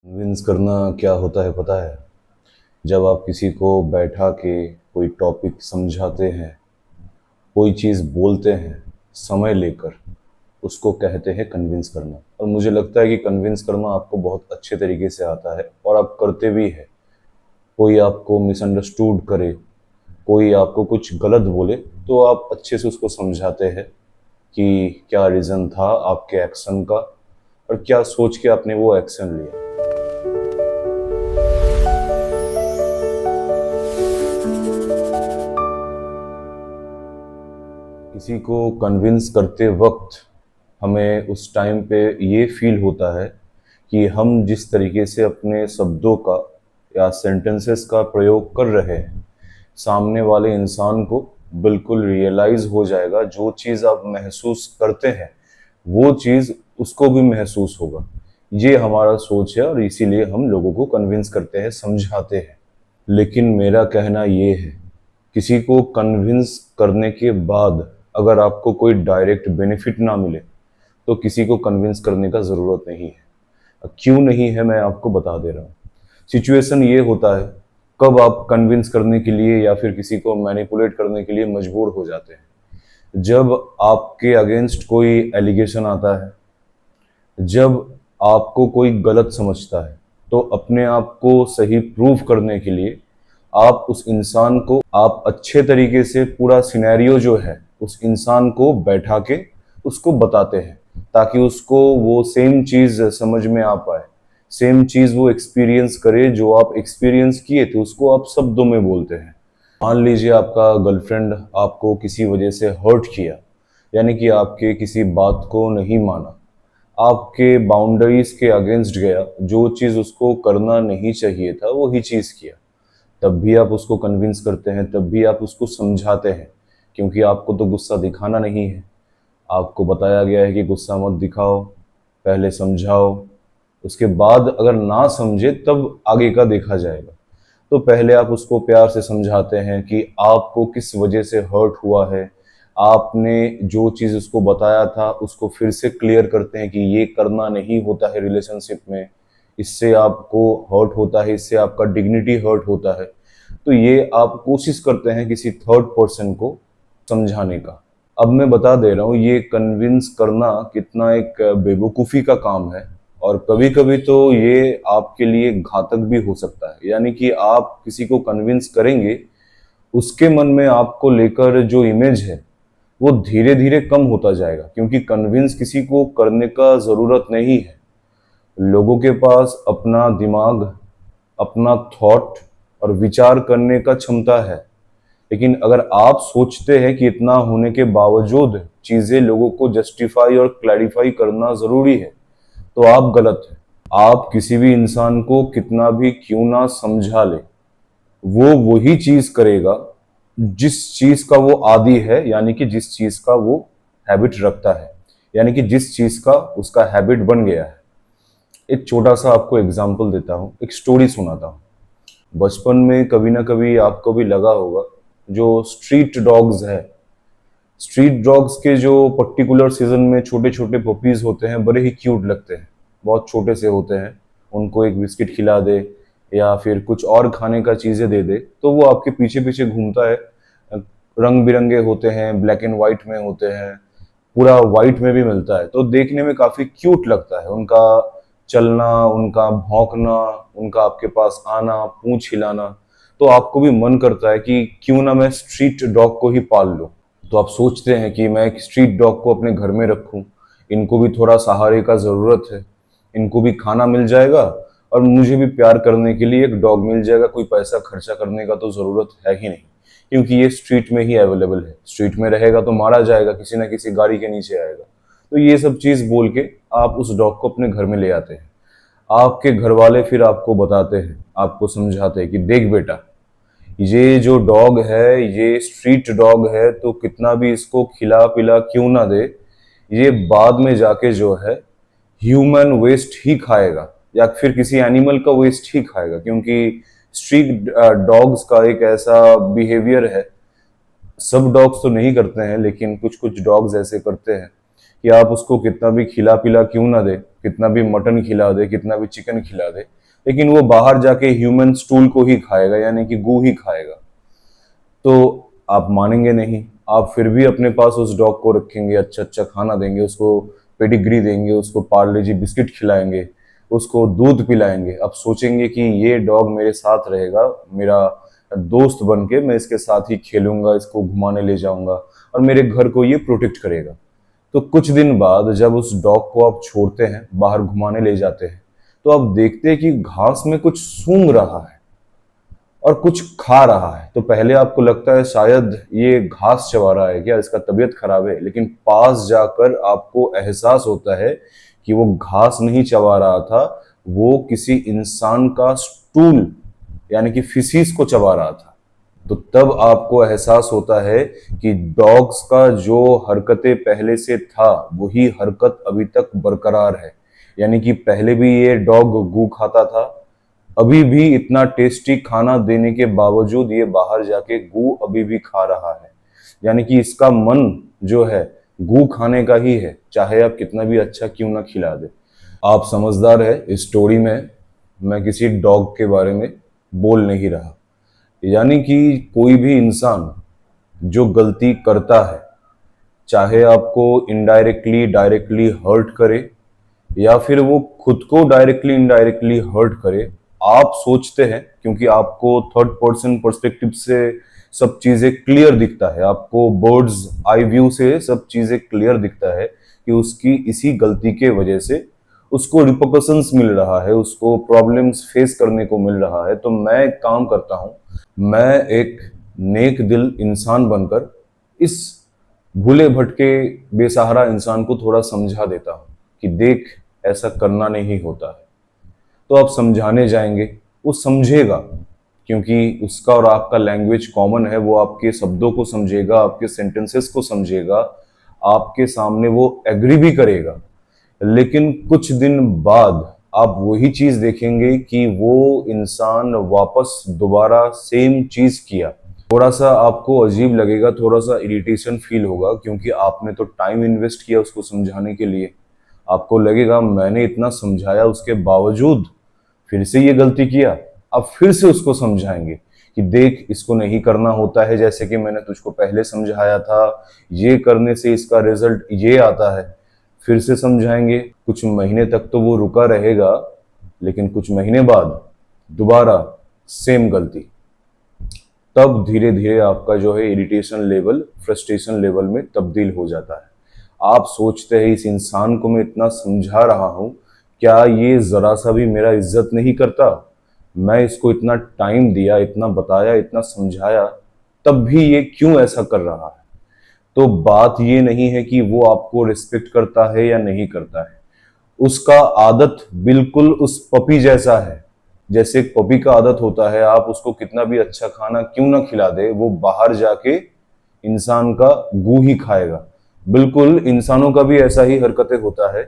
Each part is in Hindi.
कन्विंस करना क्या होता है पता है? जब आप किसी को बैठा के कोई टॉपिक समझाते हैं, कोई चीज़ बोलते हैं, समय लेकर, उसको कहते हैं कन्विंस करना। और मुझे लगता है कि कन्विंस करना आपको बहुत अच्छे तरीके से आता है और आप करते भी हैं। कोई आपको मिसअंडरस्टूड करे, कोई आपको कुछ गलत बोले, तो आप अच्छे से उसको समझाते हैं कि क्या रीज़न था आपके एक्शन का और क्या सोच के आपने वो एक्शन लिया। किसी को कन्विंस करते वक्त हमें उस टाइम पे ये फील होता है कि हम जिस तरीके से अपने शब्दों का या सेंटेंसेस का प्रयोग कर रहे हैं, सामने वाले इंसान को बिल्कुल रियलाइज हो जाएगा। जो चीज़ आप महसूस करते हैं वो चीज़ उसको भी महसूस होगा। ये हमारा सोच है और इसीलिए हम लोगों को कन्विंस करते हैं, समझाते हैं। लेकिन मेरा कहना ये है, किसी को कन्विंस करने के बाद अगर आपको कोई डायरेक्ट बेनिफिट ना मिले तो किसी को कन्विंस करने का ज़रूरत नहीं है। क्यों नहीं है मैं आपको बता दे रहा हूँ। सिचुएशन ये होता है, कब आप कन्विंस करने के लिए या फिर किसी को मैनिपुलेट करने के लिए मजबूर हो जाते हैं। जब आपके अगेंस्ट कोई एलिगेशन आता है, जब आपको कोई गलत समझता है, तो अपने आप को सही प्रूव करने के लिए आप उस इंसान को आप अच्छे तरीके से पूरा सिनेरियो जो है उस इंसान को बैठा के उसको बताते हैं, ताकि उसको वो सेम चीज़ समझ में आ पाए, सेम चीज़ वो एक्सपीरियंस करे जो आप एक्सपीरियंस किए थे, उसको आप शब्दों में बोलते हैं। मान लीजिए आपका गर्लफ्रेंड आपको किसी वजह से हर्ट किया, यानी कि आपके किसी बात को नहीं माना, आपके बाउंड्रीज के अगेंस्ट गया, जो चीज़ उसको करना नहीं चाहिए था वही चीज़ किया, तब भी आप उसको कन्विंस करते हैं, तब भी आप उसको समझाते हैं, क्योंकि आपको तो गुस्सा दिखाना नहीं है। आपको बताया गया है कि गुस्सा मत दिखाओ, पहले समझाओ, उसके बाद अगर ना समझे तब आगे का देखा जाएगा। तो पहले आप उसको प्यार से समझाते हैं कि आपको किस वजह से हर्ट हुआ है। आपने जो चीज़ उसको बताया था उसको फिर से क्लियर करते हैं कि ये करना नहीं होता है रिलेशनशिप में, इससे आपको हर्ट होता है, इससे आपका डिग्निटी हर्ट होता है। तो ये आप कोशिश करते हैं किसी थर्ड पर्सन को समझाने का। अब मैं बता दे रहा हूँ ये कन्विंस करना कितना एक बेवकूफ़ी का काम है, और कभी कभी तो ये आपके लिए घातक भी हो सकता है। यानी कि आप किसी को कन्विंस करेंगे, उसके मन में आपको लेकर जो इमेज है वो धीरे धीरे कम होता जाएगा, क्योंकि कन्विंस किसी को करने का ज़रूरत नहीं है। लोगों के पास अपना दिमाग, अपना थॉट और विचार करने का क्षमता है। लेकिन अगर आप सोचते हैं कि इतना होने के बावजूद चीज़ें लोगों को जस्टिफाई और क्लैरिफाई करना ज़रूरी है, तो आप गलत हैं। आप किसी भी इंसान को कितना भी क्यों ना समझा ले, वो वही चीज़ करेगा जिस चीज़ का वो आदी है, यानी कि जिस चीज़ का वो हैबिट रखता है, यानी कि जिस चीज़ का उसका हैबिट बन गया है। एक छोटा सा आपको एग्जाम्पल देता हूँ, एक स्टोरी सुनाता हूँ। बचपन में कभी ना कभी आपको भी लगा होगा, जो स्ट्रीट डॉग्स है, स्ट्रीट डॉग्स के जो पर्टिकुलर सीजन में छोटे छोटे पपीज होते हैं, बड़े ही क्यूट लगते हैं, बहुत छोटे से होते हैं। उनको एक बिस्किट खिला दे या फिर कुछ और खाने का चीज़ें दे दे तो वो आपके पीछे पीछे घूमता है। रंग बिरंगे होते हैं, ब्लैक एंड वाइट में होते हैं, पूरा वाइट में भी मिलता है, तो देखने में काफ़ी क्यूट लगता है। उनका चलना, उनका भौंकना, उनका आपके पास आना, पूंछ हिलाना, तो आपको भी मन करता है कि क्यों ना मैं स्ट्रीट डॉग को ही पाल लूं। तो आप सोचते हैं कि मैं एक स्ट्रीट डॉग को अपने घर में रखूं, इनको भी थोड़ा सहारे का ज़रूरत है, इनको भी खाना मिल जाएगा और मुझे भी प्यार करने के लिए एक डॉग मिल जाएगा, कोई पैसा खर्चा करने का तो ज़रूरत है ही नहीं, क्योंकि ये स्ट्रीट में ही अवेलेबल है। स्ट्रीट में रहेगा तो मारा जाएगा, किसी ना किसी गाड़ी के नीचे आएगा। तो ये सब चीज़ बोल के आप उस डॉग को अपने घर में ले आते हैं। आपके घर वाले फिर आपको बताते हैं, आपको समझाते हैं कि देख बेटा, ये जो डॉग है ये स्ट्रीट डॉग है, तो कितना भी इसको खिला पिला क्यों ना दे, ये बाद में जाके जो है ह्यूमन वेस्ट ही खाएगा या फिर किसी एनिमल का वेस्ट ही खाएगा, क्योंकि स्ट्रीट डॉग्स का एक ऐसा बिहेवियर है। सब डॉग्स तो नहीं करते हैं, लेकिन कुछ कुछ डॉग्स ऐसे करते हैं कि आप उसको कितना भी खिला पिला क्यों ना दे, कितना भी मटन खिला दे, कितना भी चिकन खिला दे, लेकिन वो बाहर जाके ह्यूमन स्टूल को ही खाएगा, यानी कि गू ही खाएगा। तो आप मानेंगे नहीं, आप फिर भी अपने पास उस डॉग को रखेंगे, अच्छा अच्छा खाना देंगे उसको, पेडिग्री देंगे उसको, पार्ले जी बिस्किट खिलाएंगे, उसको दूध पिलाएंगे। आप सोचेंगे कि ये डॉग मेरे साथ रहेगा, मेरा दोस्त बन के मैं इसके साथ ही खेलूंगा, इसको घुमाने ले जाऊंगा और मेरे घर को ये प्रोटेक्ट करेगा। तो कुछ दिन बाद जब उस डॉग को आप छोड़ते हैं, बाहर घुमाने ले जाते हैं, तो आप देखते हैं कि घास में कुछ सूंघ रहा है और कुछ खा रहा है। तो पहले आपको लगता है शायद ये घास चबा रहा है क्या, इसका तबीयत खराब है, लेकिन पास जाकर आपको एहसास होता है कि वो घास नहीं चबा रहा था, वो किसी इंसान का स्टूल यानी कि फिसीस को चबा रहा था। तो तब आपको एहसास होता है कि डॉग्स का जो हरकतें पहले से था वही हरकत अभी तक बरकरार है। यानी कि पहले भी ये डॉग गू खाता था, अभी भी इतना टेस्टी खाना देने के बावजूद ये बाहर जाके गू अभी भी खा रहा है। यानी कि इसका मन जो है गू खाने का ही है, चाहे आप कितना भी अच्छा क्यों ना खिला दे। आप समझदार है, इस स्टोरी में मैं किसी डॉग के बारे में बोल नहीं रहा। यानी कि कोई भी इंसान जो गलती करता है, चाहे आपको इनडायरेक्टली डायरेक्टली हर्ट करे या फिर वो खुद को डायरेक्टली इनडायरेक्टली हर्ट करे, आप सोचते हैं क्योंकि आपको थर्ड पर्सन पर्सपेक्टिव से सब चीजें क्लियर दिखता है, आपको बर्ड्स आई व्यू से सब चीजें क्लियर दिखता है कि उसकी इसी गलती के वजह से उसको रिपरकशंस मिल रहा है, उसको प्रॉब्लम्स फेस करने को मिल रहा है। तो मैं एक काम करता हूं, मैं एक नेक दिल इंसान बनकर इस भूले भटके बेसहारा इंसान को थोड़ा समझा देता हूं कि देख, ऐसा करना नहीं होता है। तो आप समझाने जाएंगे, वो समझेगा क्योंकि उसका और आपका लैंग्वेज कॉमन है, वो आपके शब्दों को समझेगा, आपके सेंटेंसेस को समझेगा, आपके सामने वो एग्री भी करेगा। लेकिन कुछ दिन बाद आप वही चीज देखेंगे कि वो इंसान वापस दोबारा सेम चीज किया। थोड़ा सा आपको अजीब लगेगा, थोड़ा सा इरिटेशन फील होगा क्योंकि आपने तो टाइम इन्वेस्ट किया उसको समझाने के लिए। आपको लगेगा मैंने इतना समझाया उसके बावजूद फिर से ये गलती किया। अब फिर से उसको समझाएंगे कि देख, इसको नहीं करना होता है, जैसे कि मैंने तुझको पहले समझाया था, ये करने से इसका रिजल्ट ये आता है। फिर से समझाएंगे, कुछ महीने तक तो वो रुका रहेगा, लेकिन कुछ महीने बाद दोबारा सेम गलती। तब धीरे धीरे आपका जो है इरिटेशन लेवल फ्रस्ट्रेशन लेवल में तब्दील हो जाता है। आप सोचते हैं इस इंसान को मैं इतना समझा रहा हूं, क्या ये जरा सा भी मेरा इज्जत नहीं करता? मैं इसको इतना टाइम दिया, इतना बताया, इतना समझाया, तब भी ये क्यों ऐसा कर रहा है? तो बात ये नहीं है कि वो आपको रिस्पेक्ट करता है या नहीं करता है, उसका आदत बिल्कुल उस पपी जैसा है। जैसे एक पपी का आदत होता है, आप उसको कितना भी अच्छा खाना क्यों ना खिला दे, वो बाहर जाके इंसान का गू ही खाएगा। बिल्कुल इंसानों का भी ऐसा ही हरकतें होता है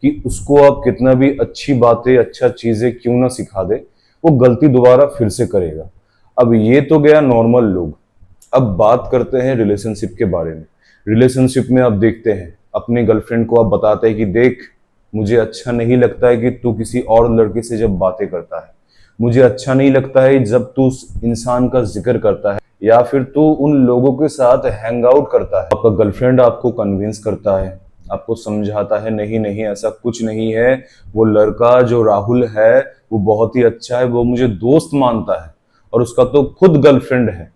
कि उसको आप कितना भी अच्छी बातें, अच्छा चीजें क्यों ना सिखा दे, वो गलती दोबारा फिर से करेगा। अब ये तो गया नॉर्मल लोग। अब बात करते हैं रिलेशनशिप के बारे में। रिलेशनशिप में आप देखते हैं, अपने गर्लफ्रेंड को आप बताते हैं कि देख, मुझे अच्छा नहीं लगता है कि तू किसी और लड़के से जब बातें करता है, मुझे अच्छा नहीं लगता है जब तू उस इंसान का जिक्र करता है या फिर तू उन लोगों के साथ हैंग आउट करता है। आपका गर्लफ्रेंड आपको कन्विंस करता है, आपको समझाता है नहीं नहीं ऐसा कुछ नहीं है, वो लड़का जो राहुल है वो बहुत ही अच्छा है, वो मुझे दोस्त मानता है और उसका तो खुद गर्लफ्रेंड है,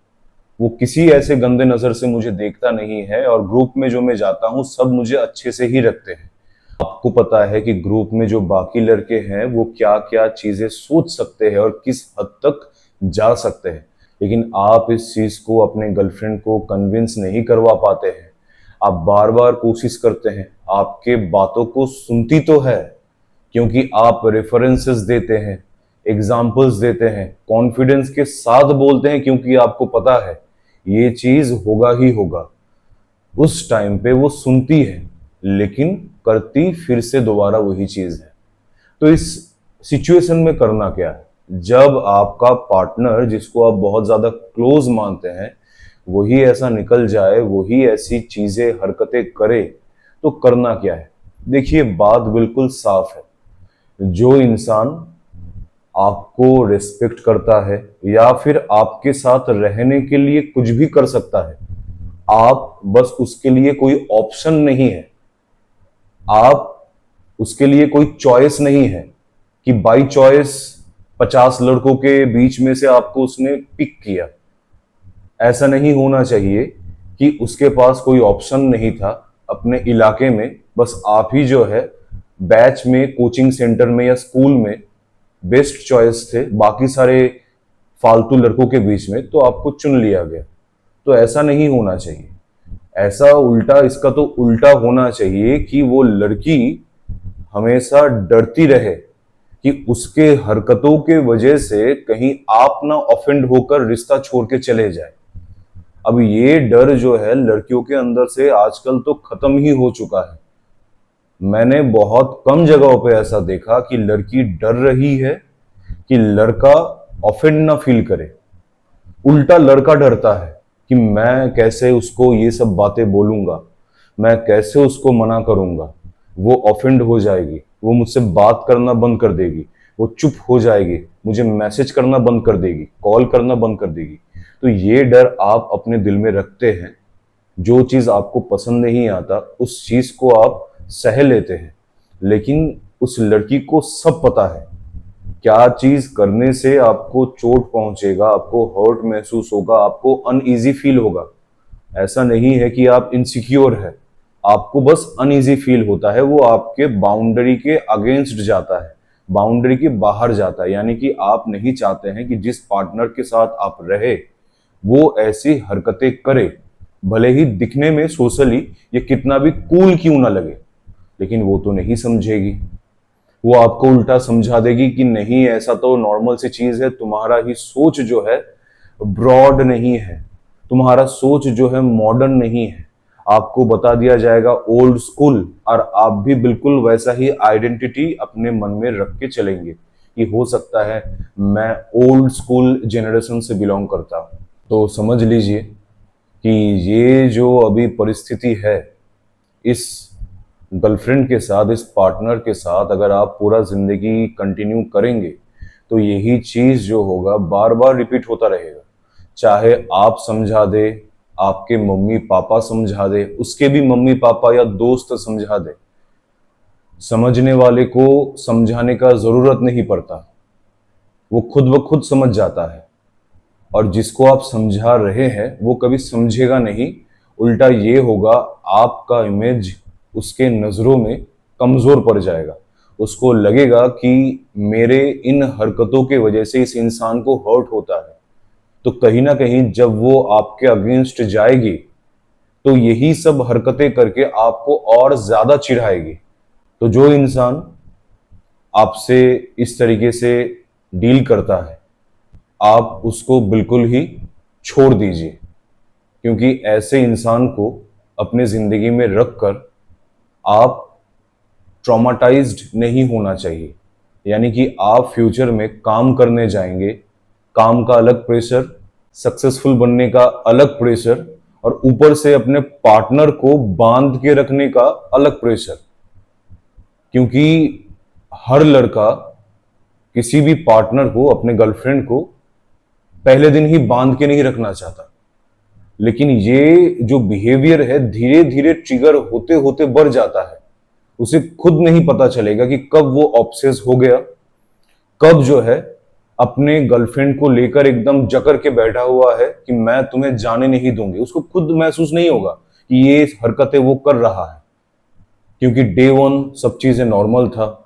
वो किसी ऐसे गंदे नजर से मुझे देखता नहीं है और ग्रुप में जो मैं जाता हूं सब मुझे अच्छे से ही रखते हैं। आपको पता है कि ग्रुप में जो बाकी लड़के हैं वो क्या क्या चीजें सोच सकते हैं और किस हद तक जा सकते हैं, लेकिन आप इस चीज को अपने गर्लफ्रेंड को कन्विंस नहीं करवा पाते हैं। आप बार बार कोशिश करते हैं, आपके बातों को सुनती तो है क्योंकि आप रेफरेंसेस देते हैं, एग्जाम्पल्स देते हैं, कॉन्फिडेंस के साथ बोलते हैं क्योंकि आपको पता है ये चीज होगा ही होगा। उस टाइम पे वो सुनती है लेकिन करती फिर से दोबारा वही चीज है। तो इस सिचुएशन में करना क्या है? जब आपका पार्टनर जिसको आप बहुत ज्यादा क्लोज मानते हैं वही ऐसा निकल जाए, वही ऐसी चीजें हरकतें करे, तो करना क्या है? देखिए, बात बिल्कुल साफ है। जो इंसान आपको रिस्पेक्ट करता है या फिर आपके साथ रहने के लिए कुछ भी कर सकता है, आप बस उसके लिए कोई ऑप्शन नहीं है, आप उसके लिए कोई चॉइस नहीं है कि बाई चॉइस 50 लड़कों के बीच में से आपको उसने पिक किया। ऐसा नहीं होना चाहिए कि उसके पास कोई ऑप्शन नहीं था अपने इलाके में, बस आप ही जो है बैच में, कोचिंग सेंटर में या स्कूल में बेस्ट चॉइस थे बाकी सारे फालतू लड़कों के बीच में, तो आपको चुन लिया गया। तो ऐसा नहीं होना चाहिए। ऐसा उल्टा, इसका तो उल्टा होना चाहिए कि वो लड़की हमेशा डरती रहे कि उसके हरकतों के वजह से कहीं आप ना ऑफेंड होकर रिश्ता छोड़ के चले जाए। अब ये डर जो है लड़कियों के अंदर से आजकल तो खत्म ही हो चुका है। मैंने बहुत कम जगहों पे ऐसा देखा कि लड़की डर रही है कि लड़का ऑफेंड ना फील करे। उल्टा लड़का डरता है कि मैं कैसे उसको ये सब बातें बोलूंगा, मैं कैसे उसको मना करूंगा, वो ऑफेंड हो जाएगी, वो मुझसे बात करना बंद कर देगी, वो चुप हो जाएगी, मुझे मैसेज करना बंद कर देगी, कॉल करना बंद कर देगी। तो ये डर आप अपने दिल में रखते हैं। जो चीज आपको पसंद नहीं आता उस चीज को आप सह लेते हैं, लेकिन उस लड़की को सब पता है क्या चीज करने से आपको चोट पहुंचेगा, आपको हर्ट महसूस होगा, आपको अनईजी फील होगा। ऐसा नहीं है कि आप इनसिक्योर है, आपको बस अनईजी फील होता है, वो आपके बाउंड्री के अगेंस्ट जाता है, बाउंड्री के बाहर जाता है। यानी कि आप नहीं चाहते हैं कि जिस पार्टनर के साथ आप रहे वो ऐसी हरकतें करे, भले ही दिखने में सोशली ये कितना भी कूल क्यों ना लगे, लेकिन वो तो नहीं समझेगी। वो आपको उल्टा समझा देगी कि नहीं, ऐसा तो नॉर्मल सी चीज है, तुम्हारा ही सोच जो है ब्रॉड नहीं है, तुम्हारा सोच जो है मॉडर्न नहीं है। आपको बता दिया जाएगा ओल्ड स्कूल, और आप भी बिल्कुल वैसा ही आइडेंटिटी अपने मन में रख के चलेंगे कि हो सकता है मैं ओल्ड स्कूल जनरेशन से बिलोंग करता हूं। तो समझ लीजिए कि ये जो अभी परिस्थिति है, इस गर्लफ्रेंड के साथ, इस पार्टनर के साथ अगर आप पूरा जिंदगी कंटिन्यू करेंगे तो यही चीज जो होगा बार बार रिपीट होता रहेगा। चाहे आप समझा दे, आपके मम्मी पापा समझा दे, उसके भी मम्मी पापा या दोस्त समझा दे, समझने वाले को समझाने का जरूरत नहीं पड़ता, वो खुद ब खुद समझ जाता है। और जिसको आप समझा रहे हैं वो कभी समझेगा नहीं, उल्टा ये होगा आपका इमेज उसके नजरों में कमजोर पड़ जाएगा। उसको लगेगा कि मेरे इन हरकतों के वजह से इस इंसान को हर्ट होता है, तो कहीं ना कहीं जब वो आपके अगेंस्ट जाएगी तो यही सब हरकतें करके आपको और ज्यादा चिढ़ाएगी। तो जो इंसान आपसे इस तरीके से डील करता है, आप उसको बिल्कुल ही छोड़ दीजिए, क्योंकि ऐसे इंसान को अपने जिंदगी में रखकर आप ट्रॉमाटाइज्ड नहीं होना चाहिए। यानी कि आप फ्यूचर में काम करने जाएंगे, काम का अलग प्रेशर, सक्सेसफुल बनने का अलग प्रेशर, और ऊपर से अपने पार्टनर को बांध के रखने का अलग प्रेशर। क्योंकि हर लड़का किसी भी पार्टनर को, अपने गर्लफ्रेंड को पहले दिन ही बांध के नहीं रखना चाहता, लेकिन ये जो बिहेवियर है धीरे धीरे ट्रिगर होते होते बढ़ जाता है। उसे खुद नहीं पता चलेगा कि कब वो ऑब्सेस हो गया, कब जो है अपने गर्लफ्रेंड को लेकर एकदम जकड़ के बैठा हुआ है कि मैं तुम्हें जाने नहीं दूंगी। उसको खुद महसूस नहीं होगा कि ये हरकतें वो कर रहा है, क्योंकि डे वन सब चीजें नॉर्मल था।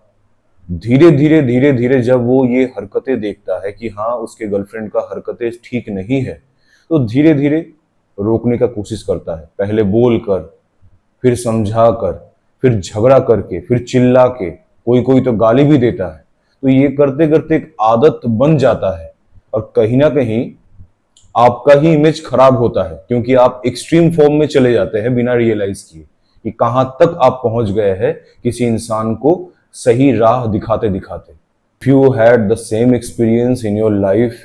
धीरे धीरे जब वो ये हरकतें देखता है कि हाँ उसके गर्लफ्रेंड का हरकतें ठीक नहीं है, तो धीरे धीरे रोकने का कोशिश करता है, पहले बोल कर, फिर समझा कर, फिर झगड़ा करके, फिर चिल्ला के, कोई कोई तो गाली भी देता है। तो ये करते करते एक आदत बन जाता है, और कहीं ना कहीं आपका ही इमेज खराब होता है, क्योंकि आप एक्सट्रीम फॉर्म में चले जाते हैं बिना रियलाइज किए कि कहां तक आप पहुंच गए हैं किसी इंसान को सही राह दिखाते दिखाते। If you had the same experience in your life,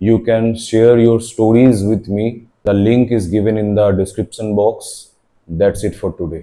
you can share your stories with me. The link is given in the description box. That's it for today.